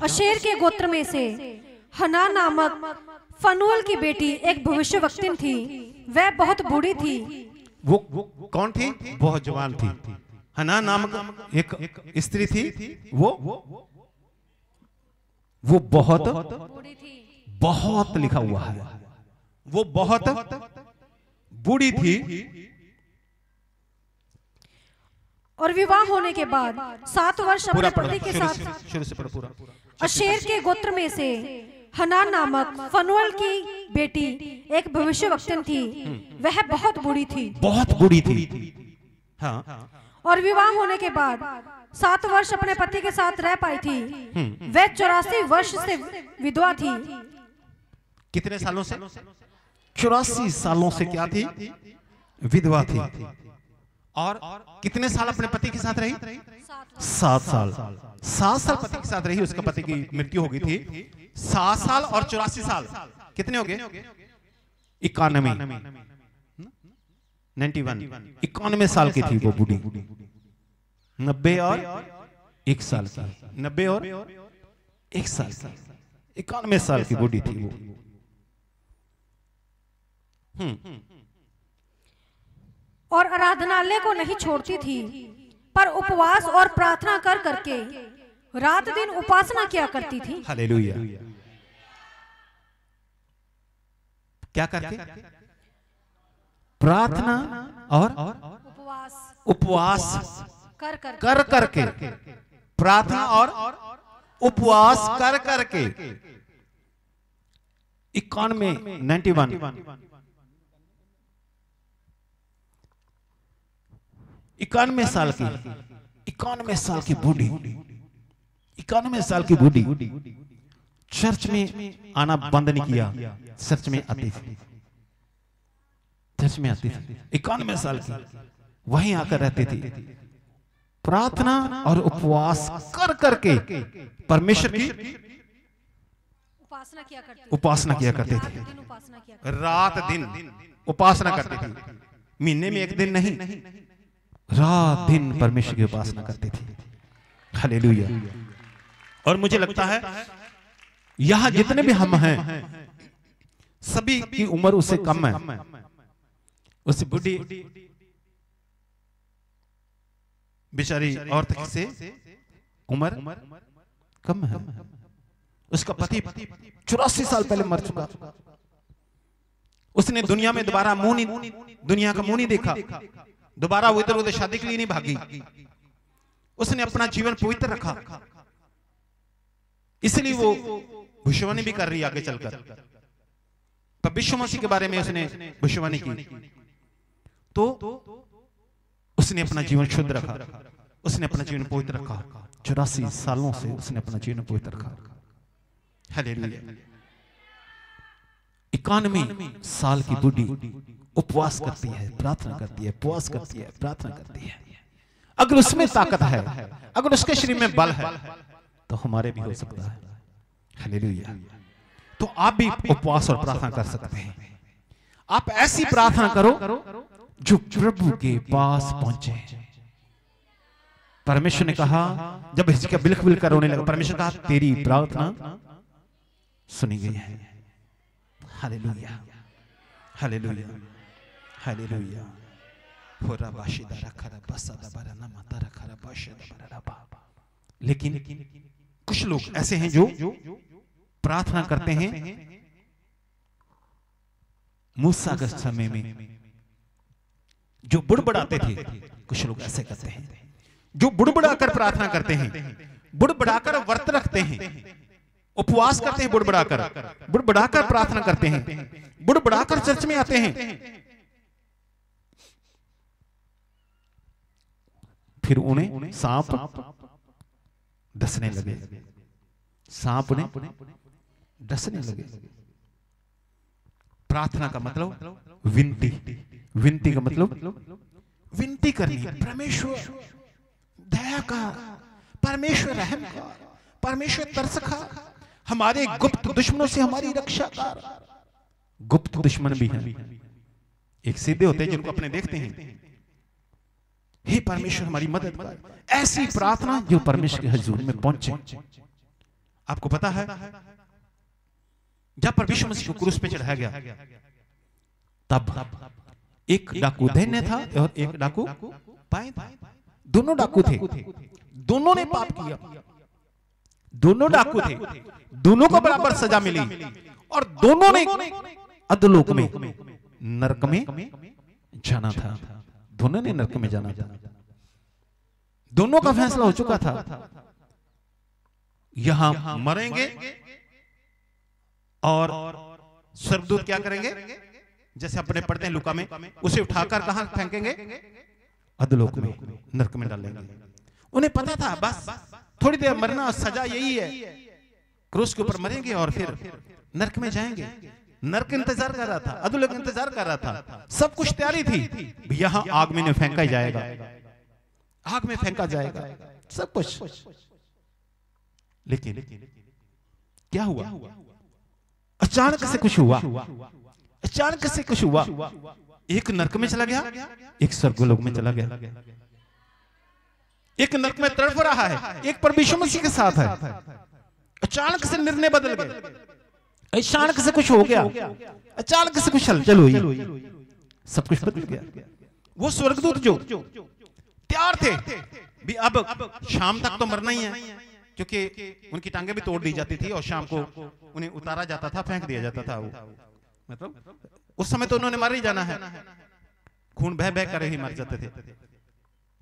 अशेर के गोत्र में से हना नामक फनूएल की बेटी एक भविष्यवक्तिन थी। वह बहुत बूढ़ी थी। वो कौन थी? बहुत जवान थी। हना नामक एक स्त्री थी, वो बहुत बूढ़ी थी। बहुत लिखा हुआ है, वो बहुत बूढ़ी थी। और विवाह होने के बाद 7 वर्ष अपने पति के साथ शुरू से पढ़ो पूरा। अशेर के गोत्र में से हना नामक फनूएल की बेटी एक भविष्यवक्तिन थी। वह बहुत बूढ़ी थी, बहुत बूढ़ी थी। हाँ। और विवाह होने के बाद 7 वर्ष अपने पति के साथ रह पाई थी। वह 84 वर्ष से विधवा थी। कितने सालों से? 84 सालों से क्या थी? विधवा थी। और कितने साल अपने पति के साथ रही? 7 साल। 7 साल पति के साथ रही। उसका पति की मृत्यु हो गई थी। 7 साल और 84 साल कितने हो गए? 91, 91 साल की थी वो बूढ़ी। 90 और 1 साल की, 90 और 1 साल की, 91 साल की बूढ़ी थी वो। और आराधनालय को नहीं छोड़ती थी, पर उपवास और प्रार्थना कर करके रात दिन उपासना किया करती थी। हालेलुया। क्या करके? प्रार्थना और उपवास कर करके, प्रार्थना और उपवास कर करके 91 साल की, 91 साल की बूढ़ी, 91 साल की बूढ़ी चर्च में आना बंद नहीं किया। चर्च में आती थी, चर्च में आती थी। 91 साल की वहीं आकर रहती थी। प्रार्थना और उपवास कर करके परमेश्वर की उपासना किया करते थे। रात दिन उपासना करते थे। महीने में 1 दिन नहीं, रात दिन परमेश्वर की उपासना करते थे। हालेलुया। और मुझे लगता है यहां जितने भी हम हैं, सभी की उम्र उससे कम है। उस बूढ़ी बेचारी औरत से उम्र कम है। उसका पति 84 साल पहले मर चुका। उसने दुनिया में दोबारा दुनिया का मुंह नहीं देखा, दोबारा वो इधर उधर शादी के लिए नहीं भागी। उसने अपना जीवन पवित्र रखा, इसलिए वो भविष्यवाणी भी कर रही है आगे चलकर। पर विश्व मसीह के बारे में उसने भविष्यवाणी की, तो उसने अपना जीवन शुद्ध रखा, उसने अपना जीवन पवित्र रखा। 84 सालों से उसने अपना जीवन पवित्र रखा। हालेलुया। 91 साल की बूढ़ी उपवास करती है, प्रार्थना करती है, उपवास करती है, प्रार्थना करती है। अगर उसमें ताकत है, अगर उसके शरीर में बल है, तो हमारे भी हो सकता है। हालेलुया। तो आप भी उपवास और प्रार्थना कर सकते हैं। आप ऐसी प्रार्थना करो जो प्रभु के पास पहुंचे। परमेश्वर ने कहा, जब हिजकिय्याह बिलख कर रोने लगा, परमेश्वर कहा तेरी प्रार्थना सुनी गई है। Hallelujah, hallelujah, hallelujah. लेकिन कुछ लोग ऐसे हैं जो प्रार्थना करते हैं मूसा के समय में, जो बुड़बड़ाते थे। कुछ लोग ऐसे करते हैं जो बुड़बड़ाकर प्रार्थना करते हैं, बुड़बड़ाकर व्रत रखते हैं, उपवास करते हैं, बुड़बड़ाकर प्रार्थना करते हैं, बुड़बड़ाकर चर्च में आते हैं, फिर उन्हें सांप डसने लगे, सांप ने डसने लगे। प्रार्थना का मतलब विनती, विनती का मतलब विनती करनी। परमेश्वर दया का, परमेश्वर रहम का, परमेश्वर तरस का, हमारे गुप्त दुश्मनों से हमारी रक्षा कर। गुप्त दुश्मन भी हैं, एक सीधे होते हैं जिनको अपने देखते हैं। हे परमेश्वर हमारी मदद कर। ऐसी प्रार्थना जो परमेश्वर के हुजूर में पहुंचे। आपको पता है जब परमेश्वर मसीह को क्रूस पे चढ़ाया गया, तब एक डाकू दाहिने था और एक डाकू बाएं था। दोनों डाकू थे, दोनों ने पाप किया, दोनों डाकू थे, दोनों को बराबर सजा मिली और दोनों ने अधोलोक में, नरक में जाना था। दोनों ने नरक में जाना था। दोनों का फैसला हो चुका था, यहां मरेंगे और स्वर्गदूत क्या करेंगे, जैसे अपने पढ़ते हैं लुका में, उसे उठाकर कहां फेंकेंगे, अधोलोक में, नरक में डालेंगे। उन्हें पता था बस थोड़ी देर मरना, सजा यही है, क्रूस के ऊपर मरेंगे और फिर नरक में जाएंगे। नरक इंतजार कर रहा था, अधोलोक इंतजार कर रहा था, सब कुछ तैयारी थी। यहां आग में फेंका जाएगा, आग में फेंका जाएगा, सब कुछ। लेकिन क्या हुआ? अचानक से कुछ हुआ, अचानक से कुछ हुआ। एक नरक में चला गया, एक स्वर्गलोक में चला गया। एक नरक में तड़प रहा है, एक परमेश्वर मसीह के साथ है। अचानक से निर्णय बदल गए, अचानक से कुछ हो गया, अचानक से कुछ हलचल हुई, सब कुछ बदल गया। वो स्वर्गदूत जो तैयार थे भी, अब शाम तक तो मरना ही है, क्योंकि उनकी टांगे भी तोड़ दी जाती थी और शाम को उन्हें उतारा जाता था, फेंक दिया जाता था। वो मतलब उस समय तो उन्होंने मर ही जाना है, खून बह बह कर ही मर जाते थे।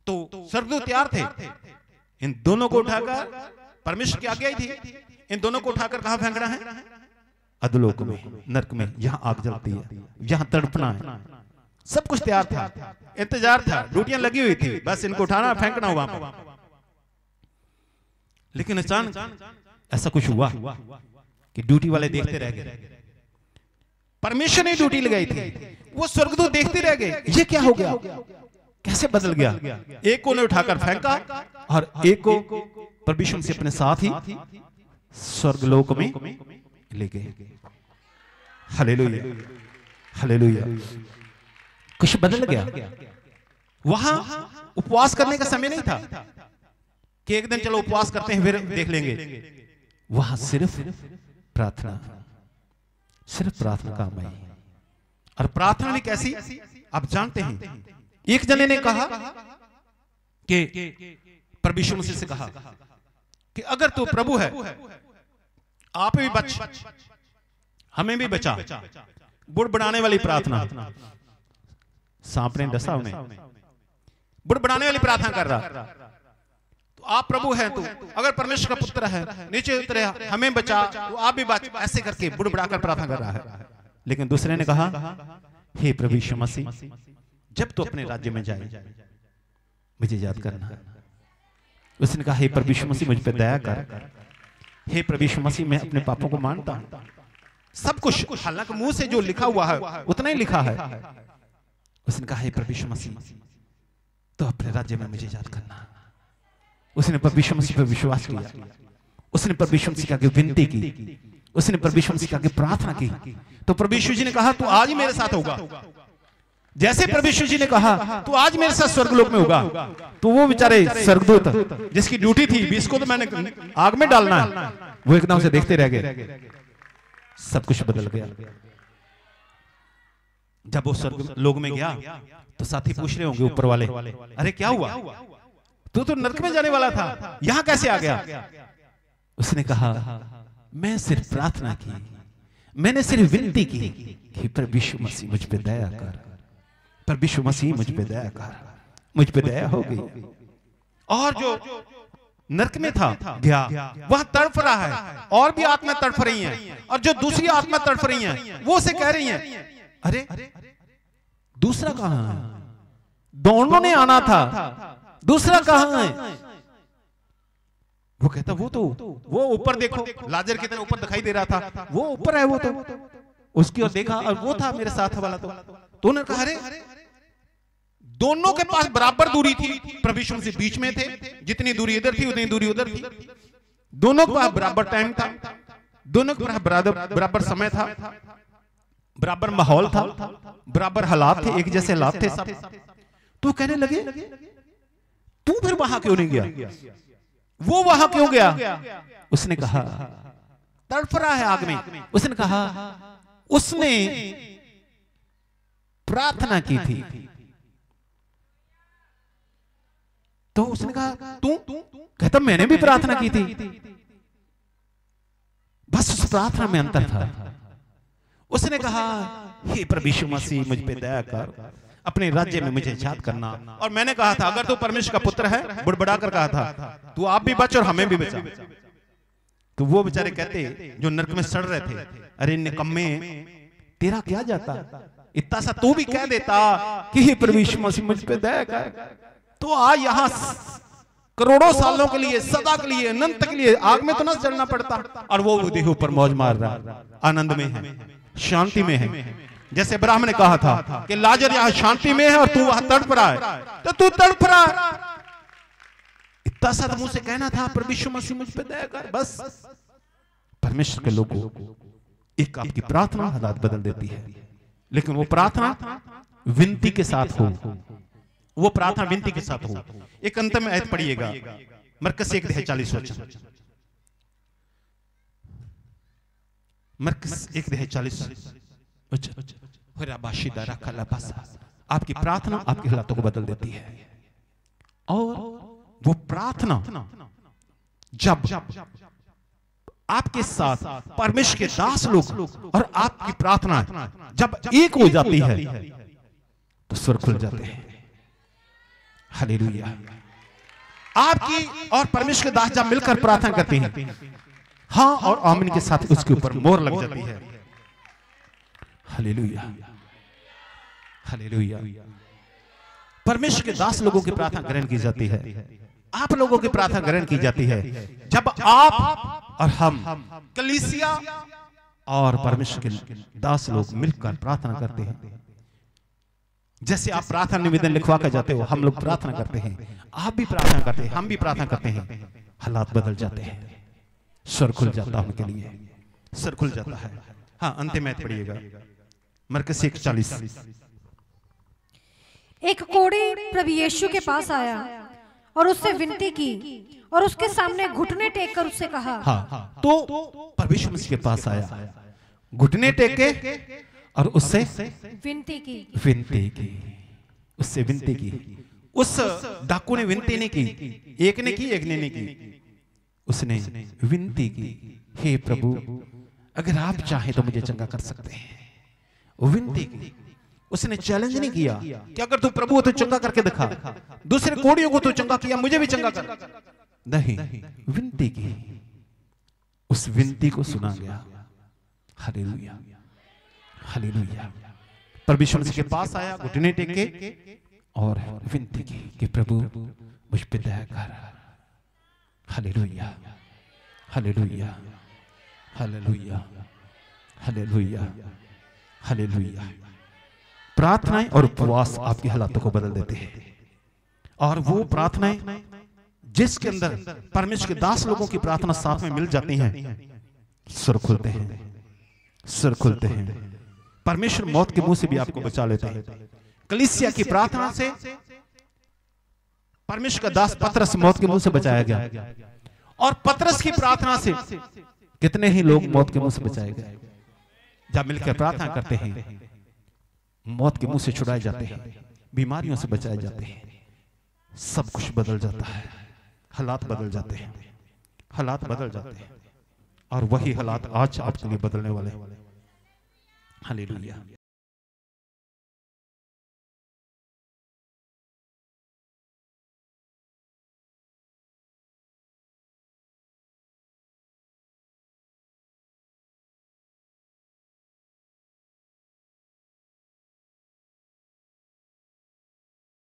तो स्वर्गदूत तैयार थे, इन दोनों को उठाकर, परमेश्वर की आज्ञा ही थी, इन दोनों को उठाकर कहां फेंकना है? अधोलोक में, नरक में, जहां आग जलती है, जहां तड़पना है। सब कुछ तैयार था, इंतजार था, ड्यूटियां लगी हुई थी, बस इनको उठाना, फेंकना वहां पर। लेकिन अचानक ऐसा कुछ हुआ कि ड्यूटी वाले देखते रह गए। परमेश्वर ने ड्यूटी लगाई थी, वो स्वर्गदूत देखते रह गए, ये क्या हो गया, कैसे बदल गया। एक को ने उठाकर फेंका और एक को परमेश्वर से अपने साथ ही स्वर्गलोक में ले गए। Hallelujah, hallelujah. कुछ बदल गया। वहां उपवास करने का समय नहीं था कि एक दिन चलो उपवास करते हैं फिर देख लेंगे। वहां सिर्फ प्रार्थना, सिर्फ प्रार्थना काम आई। और प्रार्थना भी कैसी, आप जानते हैं। एक जने ने कहा कि परमेश्वर मसीह से कहा कि अगर तू प्रभु है, आप भी बच, हमें भी बचा। बुड़बुड़ाने वाली प्रार्थना, सांप ने डसा उन्हें, बुड़बुड़ाने वाली प्रार्थना कर रहा। तो आप प्रभु हैं, तो अगर परमेश्वर का पुत्र है, नीचे उतरे, हमें बचा, तो आप भी बच। ऐसे करके बुड़बुड़ाकर प्रार्थना कर रहा है। लेकिन दूसरे ने कहा, हे प्रभु यीशु मसीह, जब तू अपने राज्य में जाए मुझे याद करना। उसने कहा, हे प्रभु यीशु मसीह, मुझ पे दया कर। हे प्रभु यीशु मसीह, मैं अपने पापों को मानता हूं, सब कुछ, हालांकि मुंह से जो लिखा हुआ है उतना ही लिखा है। उसने कहा, हे प्रभु यीशु मसीह, तो अपने राज्य में मुझे याद करना। उसने प्रभु यीशु मसीह पर विश्वास किया, उसने प्रभु यीशु मसीह की विनती की, उसने प्रभु यीशु मसीह की प्रार्थना की। तो प्रभु यीशु जी ने कहा, तू आज ही मेरे साथ होगा। जैसे प्रभु यीशु जी ने कहा, तू आज मेरे साथ स्वर्गलोक में होगा, तो वो बेचारे स्वर्गदूत जिसकी ड्यूटी थी भी इसको तो मैंने आग में डालना है, वो एकदम से देखते रह गए। सब कुछ बदल गया। जब वो स्वर्गलोक में गया तो साथी पूछ रहे होंगे ऊपर वाले, अरे क्या हुआ, तू तो नरक में जाने वाला था, यहां कैसे आ गया? उसने कहा, मैं सिर्फ प्रार्थना की, मैंने सिर्फ विनती की कि प्रभु यीशु मसीह मुझ पे दया कर, प्रभु यीशु मसीह मुझ पे दया कर। मुझ पे दया हो गई। और जो नरक में था गया, वह तड़फ रहा है, और भी आत्मा तड़फ रही हैं, और जो दूसरी आत्मा तड़फ रही हैं वो उसे कह रही हैं, अरे दूसरा कहां है? दोनों ने आना था, दूसरा कहां है? वो कहता, वो ऊपर देखो, लाजर की तरह ऊपर दिखाई दे रहा था, वो ऊपर है, वो तो उसकी ओर देखा और वो था मेरे साथ वाला। तो उन्होंने कहा, अरे दोनों के पास बराबर दूरी थी, प्रभु यीशु मसीह बीच में थे, जितनी दूरी इधर थी उतनी दूरी उधर थी, दोनों के पास बराबर टाइम था, दोनों के पास बराबर समय था, बराबर माहौल था, बराबर हालात थे, एक जैसे हालात थे सब। तो कहने लगे, तू फिर वहां क्यों नहीं गया? वो वहां क्यों गया? उसने कहा, तड़फ रहा है आग में। उसने कहा, उसने प्रार्थना की थी। तो उसने कहा, तू? कहता, मैंने भी प्रार्थना की थी, बस उस प्रार्थना में अंतर था। उसने कहा, हे प्रभु यीशु मसीह मुझ पे दया कर, अपने राज्य में मुझे याद करना। और मैंने कहा था, अगर तू परमेश्वर का पुत्र है, बुड़बुड़ा कर कहा था, तू आप भी बच और हमें भी बचा। तो वो बेचारे कहते जो नरक में सड़ रहे थे, अरे निकम्मे, तेरा क्या जाता, इतना सा तू भी कह देता कि हे प्रभु यीशु मसीह मुझ पे दया कर, तो आज यहां करोड़ों सालों के लिए, सदा के लिए, अनंत के लिए आग में तो न जलना पड़ता। और वो देखो ऊपर मौज मार रहा, आनंद में है, शांति में है। जैसे ब्राह्मण ने कहा था कि लाजर यहां शांति में है और तू वहां तड़प रहा है, तो तू तड़प रहा है। इतना सा मुंह से कहना था, प्रभु यीशु मसीह मुझ पे दया कर, बस। परमेश्वर के लोगों, एक आपकी प्रार्थना हालात बदल देती है, लेकिन वो प्रार्थना विनती के साथ हो, वो प्रार्थना विनती के साथ हो। एक अंत में आयत पढ़िएगा, मरकस 1:40 वचन, मरकस 1:40 वचन। आपकी प्रार्थना आपके हालातों को बदल देती है। और वो प्रार्थना जब आपके साथ परमेश्वर के दास लोग और आपकी प्रार्थना जब एक हो जाती है तो स्वर खुल जाते हैं। हालेलुया। आपकी और परमेश्वर के दास जब मिलकर प्रार्थना करते हैं, हाँ और आमीन के साथ उसके ऊपर मोहर लग जाती है। Hallelujah, hallelujah. परमेश्वर के दास लोगों की प्रार्थना ग्रहण की जाती है, आप लोगों की प्रार्थना ग्रहण की जाती है जब आप और हम, कलीसिया और परमेश्वर के दास लोग मिलकर प्रार्थना करते हैं। जैसे आप प्रार्थना निवेदन लिखवा कर जाते हो, हम लोग प्रार्थना करते हैं, आप भी प्रार्थना करते हैं, हम भी प्रार्थना करते हैं, हालात बदल जाते हैं, स्वर खुल जाता है, उनके लिए स्वर खुल जाता है। हाँ, अंत में पढ़िएगा मरकस 1:40। एक कोढ़ी प्रभु यीशु के पास आया और उससे विनती की और उसके सामने घुटने टेक कर उससे कहा। हाँ, तो प्रभु यीशु मसीह के पास आया, घुटने टेके और उससे विनती की, उससे विनती की। उस डाकू ने विनती नहीं की, एक ने की, एक ने नहीं की, उसने विनती की। हे प्रभु, अगर आप चाहें तो मुझे चंगा कर सकते हैं। विनती की। उसने चैलेंज नहीं किया कि अगर तू प्रभु हो तो चंगा करके दिखा, दूसरे कोड़ियों को तो चंगा किया, मुझे भी चंगा कर। नहीं, विनती की। उस विनती को सुना गया। Hallelujah, hallelujah. परमेश्वर के पास आया, घुटने टेके और विनती की कि प्रभु मुझ पे दया कर। Hallelujah, hallelujah, hallelujah, hallelujah, hallelujah. प्रार्थनाएं और उपवास आपकी हालातों को बदल देते हैं। और वो प्रार्थनाएं जिसके अंदर परमेश्वर के दास लोगों की प्रार्थना साथ में मिल जाती हैं, सुर खुलते हैं, सुर खुलते हैं। परमेश्वर मौत के मुंह से भी आपको बचा लेता है। कलीसिया की प्रार्थना से परमेश्वर का दास पतरस मौत के मुंह से बचाया गया, और पतरस की प्रार्थना से कितने ही लोग मौत के मुंह से बचाए गए। जब मिलकर प्रार्थना करते हैं, मौत के मुंह से छुड़ाए जाते हैं, बीमारियों से बचाए जाते हैं, सब कुछ बदल जाता है, हालात बदल जाते हैं, हालात बदल जाते हैं। और वही हालात आज आपके लिए बदलने वाले। हालेलुया।